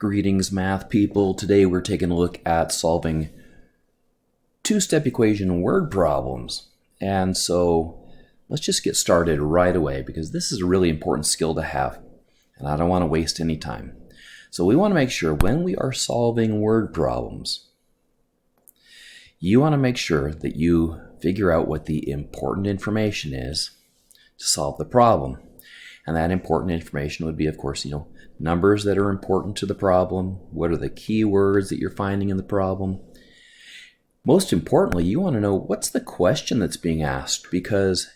Greetings, math people. Today we're taking a look at solving two-step equation word problems. And so let's just get started right away because this is a really important skill to have and I don't want to waste any time. So we want to make sure when we are solving word problems, you want to make sure that you figure out what the important information is to solve the problem. And that important information would be, of course, numbers that are important to the problem. What are the key words that you're finding in the problem? Most importantly, you want to know what's the question that's being asked, because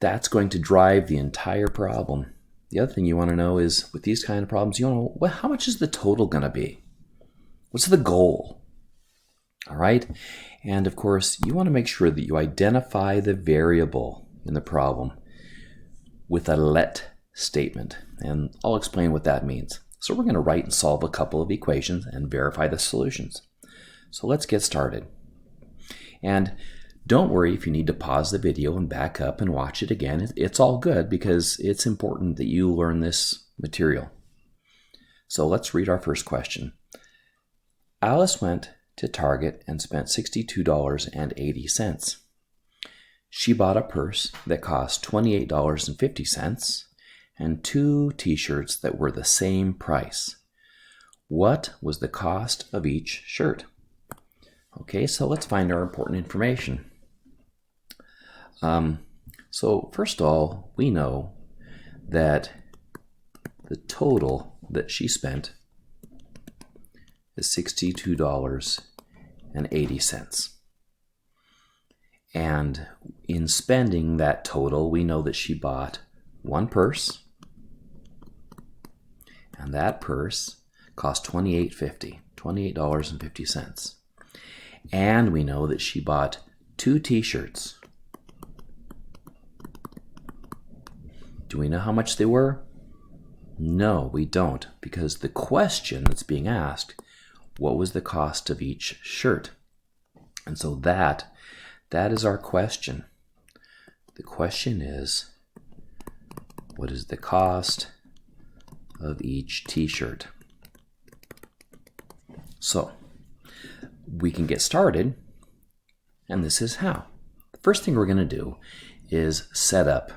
that's going to drive the entire problem. The other thing you want to know is, with these kind of problems, you want to know, well, how much is the total going to be? What's the goal? All right? And of course, you want to make sure that you identify the variable in the problem with a let statement, and I'll explain what that means. So we're going to write and solve a couple of equations and verify the solutions. So let's get started. And don't worry if you need to pause the video and back up and watch it again. It's all good because it's important that you learn this material. So let's read our first question. Alice went to Target and spent $62.80. She bought a purse that cost $28.50 and 2 t-shirts that were the same price. What was the cost of each shirt? Okay, so let's find our important information. So first of all, we know that the total that she spent is $62.80. And in spending that total, we know that she bought one purse, and that purse cost $28.50. And we know that she bought 2 t-shirts. Do we know how much they were? No, we don't, because the question that's being asked, what was the cost of each shirt? And so that is our question. The question is, what is the cost of each t-shirt? So we can get started, and this is how. The first thing we're going to do is set up.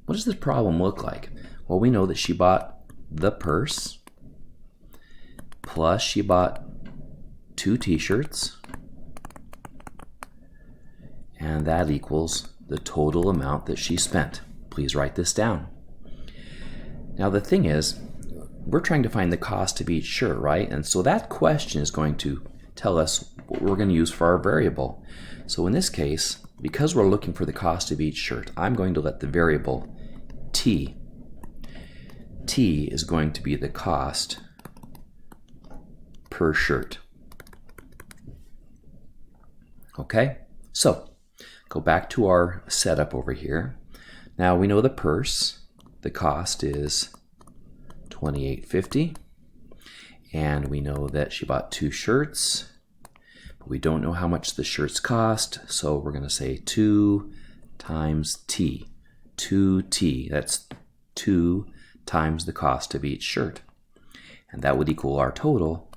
What does this problem look like? Well, we know that she bought the purse, plus she bought 2 t-shirts, and that equals the total amount that she spent. Please write this down. Now the thing is, we're trying to find the cost of each shirt, right? And so that question is going to tell us what we're going to use for our variable. So in this case, because we're looking for the cost of each shirt, I'm going to let the variable T is going to be the cost per shirt. Okay, so go back to our setup over here. Now we know the purse, the cost is $28.50, and we know that she bought 2 shirts, but we don't know how much the shirts cost, so we're going to say 2 times T. 2T, that's 2 times the cost of each shirt. And that would equal our total,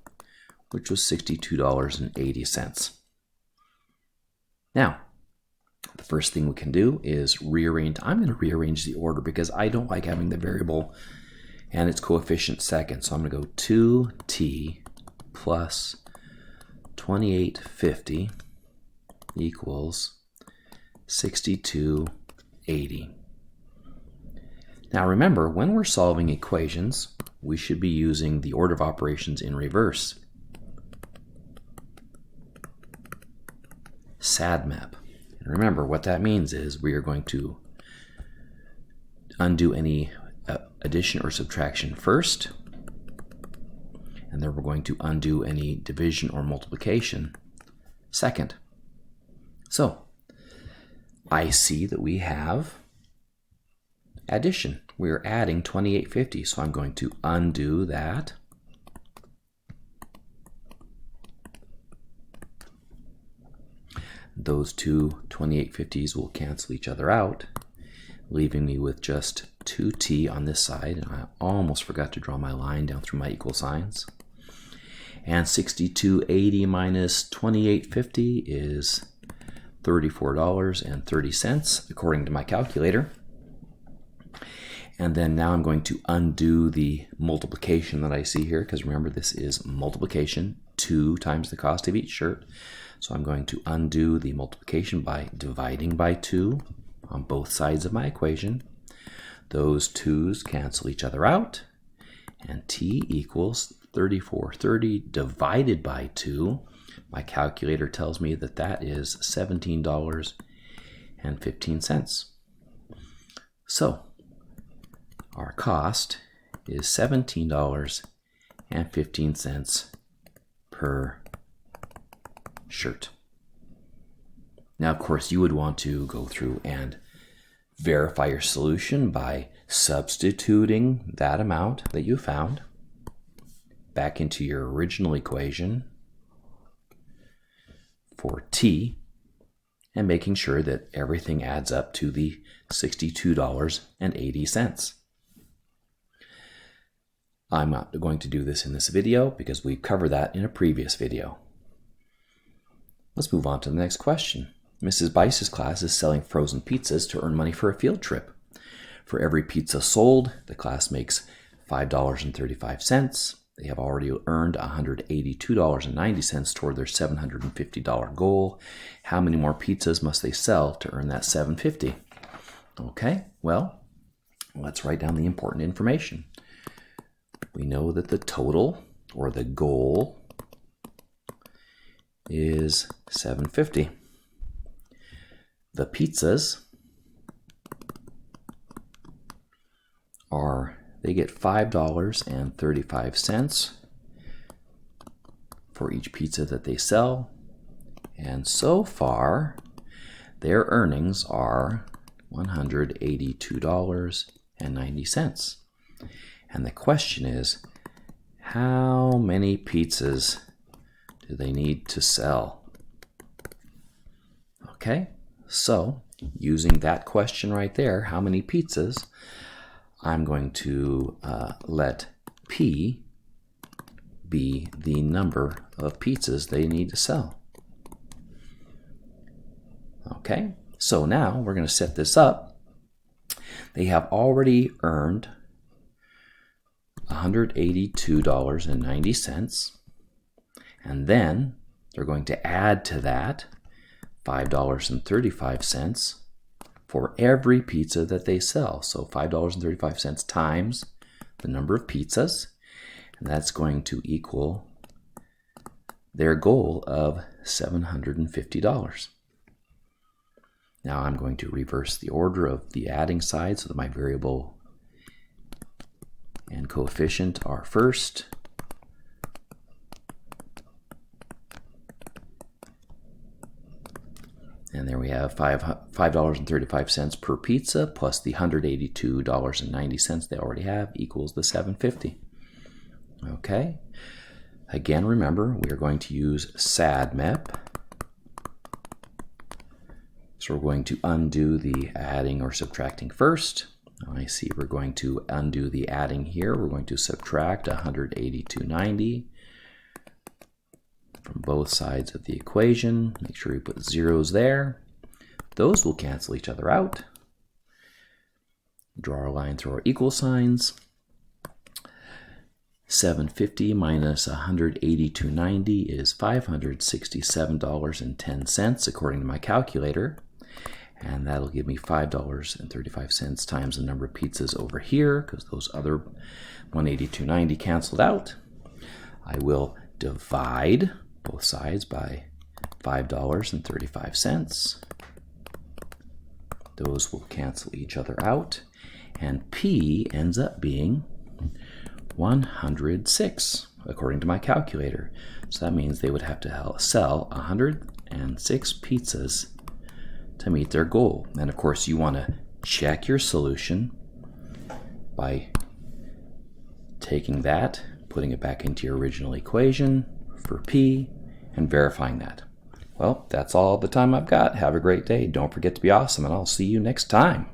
which was $62.80. Now, the first thing we can do is rearrange. I'm going to rearrange the order because I don't like having the variable and its coefficient second. So I'm going to go 2t plus 28.50 equals 62.80. Now remember, when we're solving equations, we should be using the order of operations in reverse. SADMAP. And remember, what that means is we are going to undo any addition or subtraction first, and then we're going to undo any division or multiplication second. So I see that we have addition. We are adding 28.50, so I'm going to undo that. Those two 28.50s will cancel each other out, leaving me with just 2t on this side, and I almost forgot to draw my line down through my equal signs. And 6280 minus 2850 is $34.30 according to my calculator. And then now I'm going to undo the multiplication that I see here, because remember, this is multiplication, 2 times the cost of each shirt. So I'm going to undo the multiplication by dividing by 2 on both sides of my equation. Those 2's cancel each other out, and t equals 3430 divided by 2. My calculator tells me that that is $17.15. So our cost is $17.15 per shirt. Now, of course, you would want to go through and verify your solution by substituting that amount that you found back into your original equation for t, and making sure that everything adds up to the $62.80. I'm not going to do this in this video because we covered that in a previous video. Let's move on to the next question. Mrs. Bice's class is selling frozen pizzas to earn money for a field trip. For every pizza sold, the class makes $5.35. They have already earned $182.90 toward their $750 goal. How many more pizzas must they sell to earn that $750? Okay, well, let's write down the important information. We know that the total, or the goal, is $750. The pizzas they get $5.35 for each pizza that they sell. And so far, their earnings are $182.90. And the question is, how many pizzas do they need to sell? Okay, so using that question right there, how many pizzas, I'm going to let P be the number of pizzas they need to sell. Okay, so now we're going to set this up. They have already earned $182.90, and then they're going to add to that $5.35 for every pizza that they sell. So $5.35 times the number of pizzas, and that's going to equal their goal of $750. Now I'm going to reverse the order of the adding side so that my variable and coefficient are first. And there we have $5.35 per pizza plus the $182.90 they already have equals the $750. Okay. Again, remember, we are going to use SADMEP. So we're going to undo the adding or subtracting first. I see we're going to undo the adding here. We're going to subtract $182.90 from both sides of the equation. Make sure we put zeros there. Those will cancel each other out. Draw our line through our equal signs. 750 minus 182.90 is $567.10 according to my calculator. And that'll give me $5.35 times the number of pizzas over here, because those other 182.90 canceled out. I will divide both sides by $5.35. Those will cancel each other out, and P ends up being 106 according to my calculator. So that means they would have to sell 106 pizzas to meet their goal. And of course, you want to check your solution by taking that, putting it back into your original equation for P, and verifying that. Well, that's all the time I've got. Have a great day. Don't forget to be awesome, and I'll see you next time.